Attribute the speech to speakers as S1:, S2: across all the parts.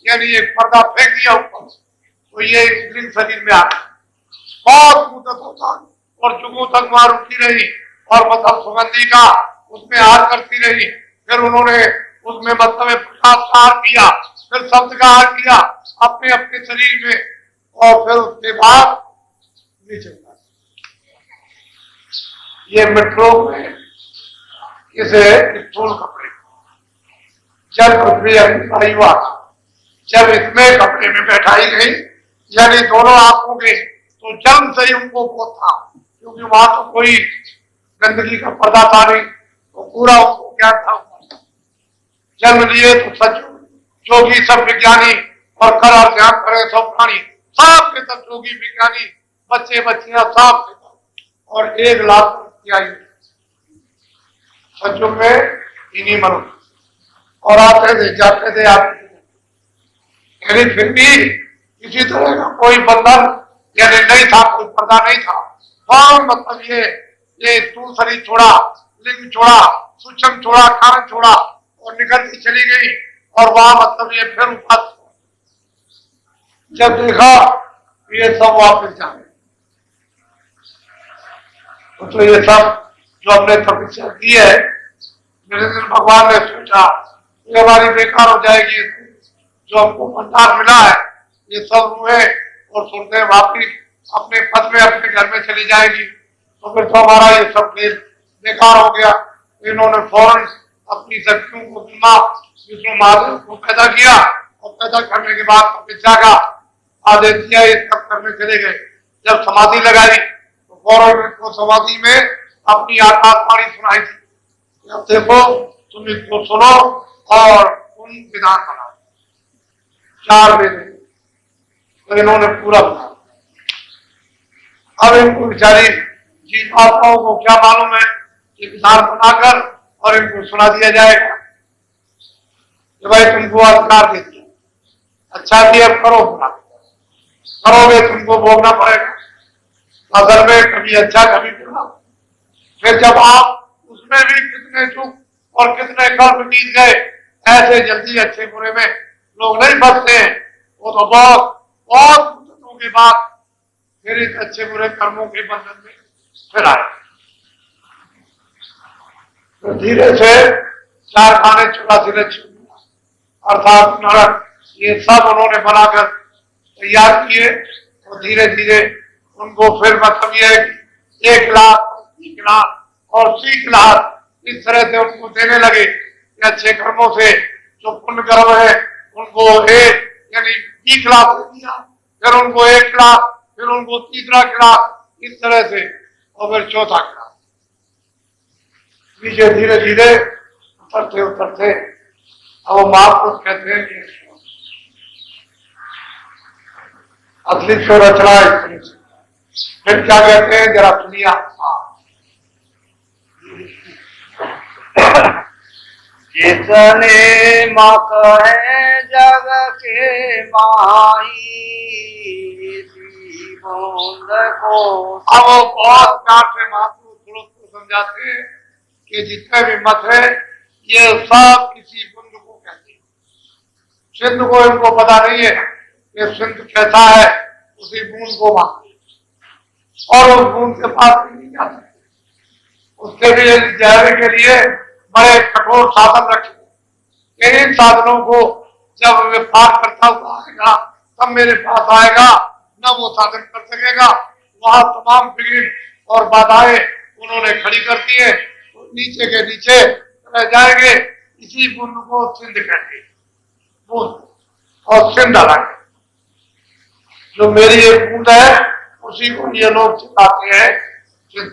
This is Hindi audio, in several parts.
S1: यानी एक पर्दा फेंक दिया ऊपर से, तो ये स्त्रीलिंग शरीर में आ गया। बहुत मुद्दतों तक और जुगों तक वहां रुकी रही और मतलब सुगंधी का उसमें हार करती रही। फिर उन्होंने उसमें मतलब प्रकाश का हार किया, फिर शब्द का हार किया अपने अपने शरीर में, और फिर उसके बाद नीचे उतार। ये मेट्रो में इसे स्थूल कपड़े, जब पृथ्वी अग्निवायु हुआ, जब इसमें कपड़े में बैठाई गई, यानी दोनों आंखों के, तो जन्म से ही उनको बोध था, क्योंकि वहां तो कोई गंदगी का पर्दा था नहीं, तो पूरा उनको ज्ञान था। जन्म लिए तो सच जोगी सब विज्ञानी और कर और ध्यान करे सब प्राणी, सब के सब जोगी विज्ञानी, बच्चे बच्चियां सब के सब, और 1 लाख की आयु सचो में इन्हीं मनुष्य, और आते थे जाते थे आते थे, यानी फिर भी किसी तरह का कोई बंधन यानी नहीं था, कोई पर्दा नहीं था। और मतलब ये स्थूल शरीर छोड़ा, लिंग छोड़ा, सूक्ष्म छोड़ा, कारण छोड़ा और निकलती चली गई, और वहां मतलब ये फिर उपास जब देखा ये सब वापस जाए, तो ये सब जो हमने तपस्या की है, निरंजन भगवान ने सोचा ये हमारी बेकार हो जाएगी, जो हमको भंडार मिला है ये सब रूहे और सुरते वापिस अपने पद में अपने घर में चली जाएगी, तो फिर तो हमारा ये सब खेल बेकार हो गया। इन्होंने फौरन अपनी शक्तियों को विष्णु महादेव को पैदा किया, और पैदा करने के बाद तपस्या का आदेश दिया, ये सब करने चले गए। जब समाधि लगाई तो फौरन को समाधि में अपनी आकाशवाणी सुनाई थी, अब देखो तुम इसको सुनो और तुम विधान बनाओ। 4 महीने तो इन्होंने पूरा बना। अब इनको बेचारी जीव आत्माओं को क्या मालूम है कि विधान बनाकर और इनको सुना दिया जाएगा कि भाई तुमको अधिकार दे दिया, अच्छा भी अब करो, बुरा करोगे तुमको भोगना पड़ेगा, असल में कभी अच्छा कभी बुरा। फिर जब आप उसमें भी कितने दुख और कितने कर्म बीत गए, ऐसे जल्दी अच्छे बुरे में लोग नहीं फंसते हैं, वो तो बहुत मुद्दतों के बाद फिर इस अच्छे बुरे कर्मों के बंधन में फिर आए। तो धीरे से 4 खाने 84 लक्ष्य अर्थात नरक, ये सब उन्होंने बनाकर तैयार किए, और धीरे धीरे उनको फिर मतलब ये 1 लाख 20 लाख और 30 लाख इस तरह से उनको देने लगे कि अच्छे कर्मों से जो पुण्य कर्म है उनको 1 यानी 20 लाख दे दिया, फिर उनको 1 लाख, फिर उनको 3 लाख, इस तरह से, और फिर 4था लाख। नीचे धीरे धीरे उतरते उतरते अब वो महापुरुष कहते हैं कि असली से रचना स्त्री से, फिर क्या कहते हैं जरा सुनिया।
S2: जितने मक है जग के माही, बूंद को।
S1: अब वो बहुत प्यार से महापुरुष को समझाते हैं कि जितने भी मत है ये सब किसी बूंद को कहते हैं, सिंध को इनको पता नहीं है कि सिंध कैसा है, उसी बूंद को मानते और उस बूंद के पास नहीं जा सकते, उसके लिए जाने के लिए बड़े कठोर साधन रखे। इन साधनों को जब वे पार करता हुआ आएगा तब मेरे पास आएगा, न वो साधन कर सकेगा। वहां तमाम विघ्न और बाधाएं उन्होंने खड़ी कर दी है, तो नीचे के नीचे रह जाएंगे। इसी बूंद को सिंध कहते हैं, बूंद और सिंध अलग है। जो मेरी एक बूंद है उसी को ये लोग चिताते हैं सिंध।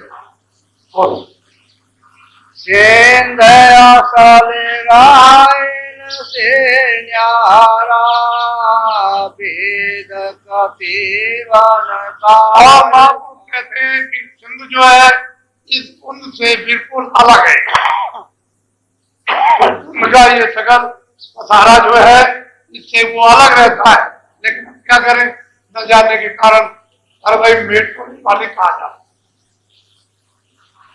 S2: सिंध असल गायन से न्यारा, वेद कपिवन का।
S1: और महापुरुष कहते हैं कि सिंध जो है इस कुंड से बिल्कुल अलग है। कुंड का ये सगल पसारा जो है इससे वो अलग रहता है, लेकिन क्या करें न जाने के कारण हर भाई मेट को मालिक कहा जाता।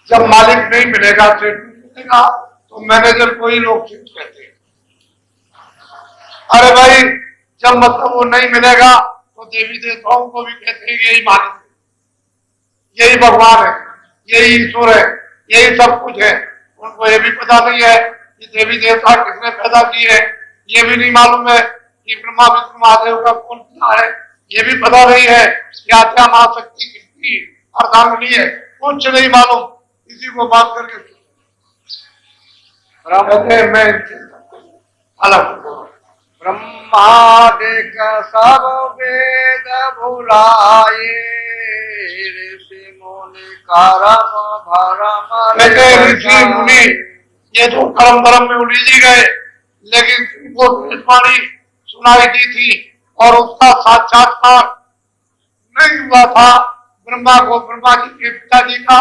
S1: जब मालिक नहीं मिलेगा, सेठ नहीं मिलेगा, तो मैनेजर को ही लोग सेठ कहते हैं। अरे भाई जब मतलब वो नहीं मिलेगा तो देवी देवताओं को भी कहते हैं यही मालिक है, यही भगवान है, यही ईश्वर है, यही सब कुछ है। उनको ये भी पता नहीं है कि देवी देवता किसने पैदा किए हैं, ये भी नहीं मालूम है कि ब्रह्मा विष्णु महादेव का कौन पिता है, ये भी पता नहीं है कि आत्या महाशक्ति किसकी अर्धांगिनी है, कुछ नहीं मालूम। इसी को बात करके मैं अलग
S2: ब्रह्मादिक सब वेद भुलाए, ऋषि मुनि कर्म भरम।
S1: ऋषि मुनि ये तो कर्म भरम में उलझ गए, लेकिन उनको वाणी सुनाई दी थी और उसका साक्षात्कार नहीं हुआ था ब्रह्मा को, ब्रह्मा जी के पिताजी का,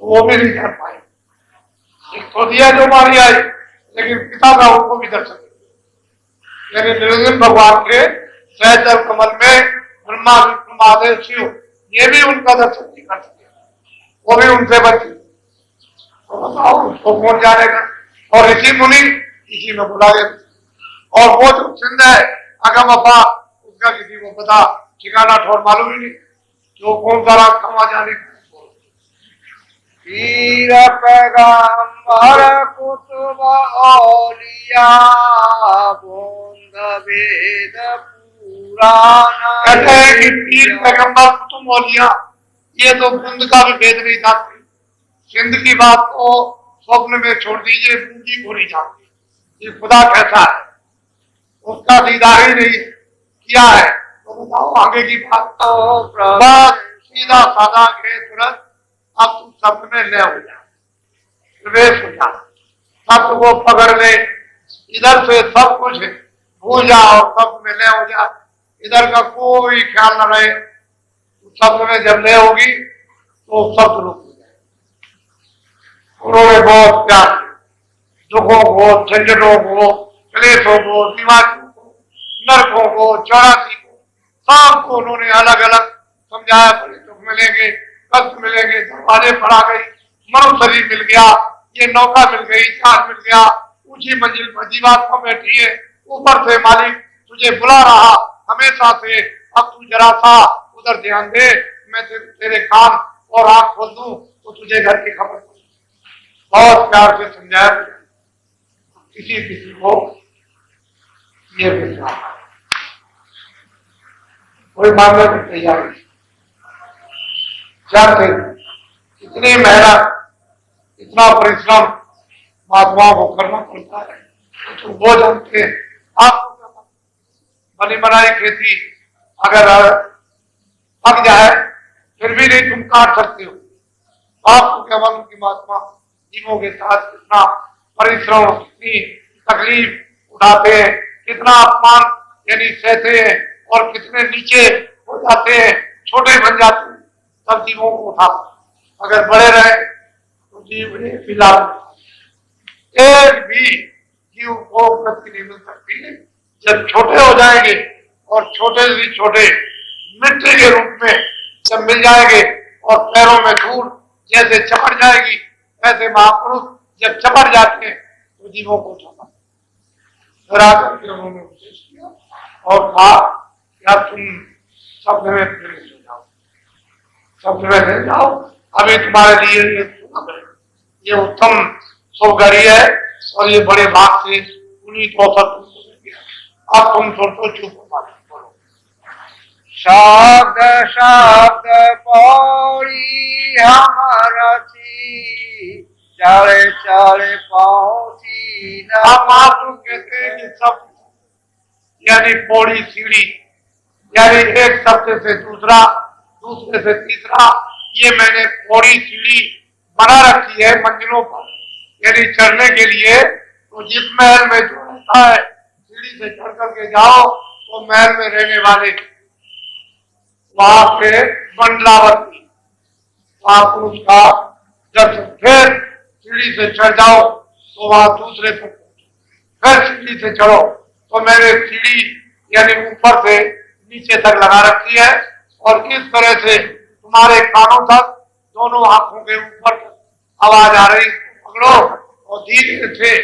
S1: वो भी नहीं कर पाए। एक तो दिया जो मारी आई, लेकिन पिता का उनको भी दर्शन दिया। यानी निरंजन भगवान के सहचर कमल में ब्रह्मा विष्णु महादेव शिव ये भी उनका दर्शन नहीं कर सके, वो भी उनसे बचे। तो बताओ उसको कौन जानेगा। और ऋषि मुनि इसी में बुला गए। और वो जो सिंध है अगम अपार, उसका किसी को पता ठिकाना ठोर मालूम ही नहीं, जो कौन सा रास्ता वहां जाने का।
S2: पीर पैगंबर कुतुब औलिया, बूंद वेद पुराण।
S1: कहते हैं कि पीर पैगंबर कुतुब औलिया ये तो बूंद का भी भेद नहीं जानते। सिंध की बात को स्वप्न में छोड़ दीजिए, बूंदी को नहीं जानती ये खुदा कैसा है, उसका दीदार ही नहीं किया है। तो बताओ आगे की बात। बस सीधा साधा के तुरंत अब तुम शब्द में ले हो जा, प्रवेश हो जा, शब्द को पकड़ ले, इधर से सब कुछ भूल जा और शब्द में ले हो जा, इधर का कोई ख्याल न रहे। शब्द में जब ले होगी तो शब्द रुक जाए। उन्होंने बहुत प्यार दुखों को, झंझटों को, क्लेशों को, बीमारियों को, नरकों को, 84 को, सबको उन्होंने अलग अलग समझाया। बड़े दुख मिलेंगे, कष्ट मिलेंगे, दरवाजे पर आ गई, मनुष्य शरीर मिल गया, ये नौका मिल गई, जहाज मिल गया, ऊंची मंजिल पर जीवात्मा बैठी है, ऊपर से मालिक तुझे बुला रहा हमेशा से, अब तू जरा सा उधर ध्यान दे, मैं तेरे कान और आंख खोल दूं तो तुझे घर की खबर। बहुत प्यार से समझाया। किसी किसी को ये विश्वास कोई मानने की तैयार नहीं। चाहते इतनी मेहनत, इतना परिश्रम महात्माओं को करना पड़ता है, तो वो जानते हैं। आप बनी बनाई खेती अगर पक जाए फिर भी नहीं तुम काट सकते हो। आपको क्या मालूम कि महात्मा जीवों के साथ कितना परिश्रम, कितनी तकलीफ उठाते हैं, कितना अपमान यानी सहते हैं और कितने नीचे हो जाते हैं, छोटे बन जाते हैं, सब जीवों को उठा। अगर बड़े रहे तो जीव फिलहाल एक भी जीव को गति नहीं मिल सकती। जब छोटे हो जाएंगे और छोटे से छोटे मिट्टी के रूप में जब मिल जाएंगे और पैरों में धूल जैसे चपट जाएगी, ऐसे महापुरुष जब चपट जाते हैं तो जीवों को उठाना। फिर आकर के उन्होंने उपदेश किया और कहा क्या तुम शब्द में प्रवेश हो जाओ, शब्द में ले जाओ, अभी तुम्हारे लिए ये उत्तम सौगरी है और ये बड़े भाग से उन्हीं अवसर। अब तुम सोचो, चुप बोलो।
S2: शब्द शब्द पौड़ी हमारा चले चले पहुंची।
S1: महापुरुष कहते हैं कि शब्द यानी पौड़ी सीढ़ी, यानी एक शब्द से दूसरा, दूसरे से तीसरा, ये मैंने पौड़ी सीढ़ी बना रखी है मंजिलों पर, यानी चढ़ने के लिए। तो जिस महल में जो रहता है सीढ़ी से चढ़ करके जाओ तो महल में रहने वाले वहां पे मंडलावती महापुरुष का दर्शन। फिर सीढ़ी से चढ़ जाओ तो वहां दूसरे पर, फिर सीढ़ी से चढ़ो तो मैंने सीढ़ी यानी ऊपर से नीचे तक लगा रखी है और इस तरह से तुम्हारे कानों तक, दोनों आंखों के ऊपर आवाज आ रही, पकड़ो और धीरे से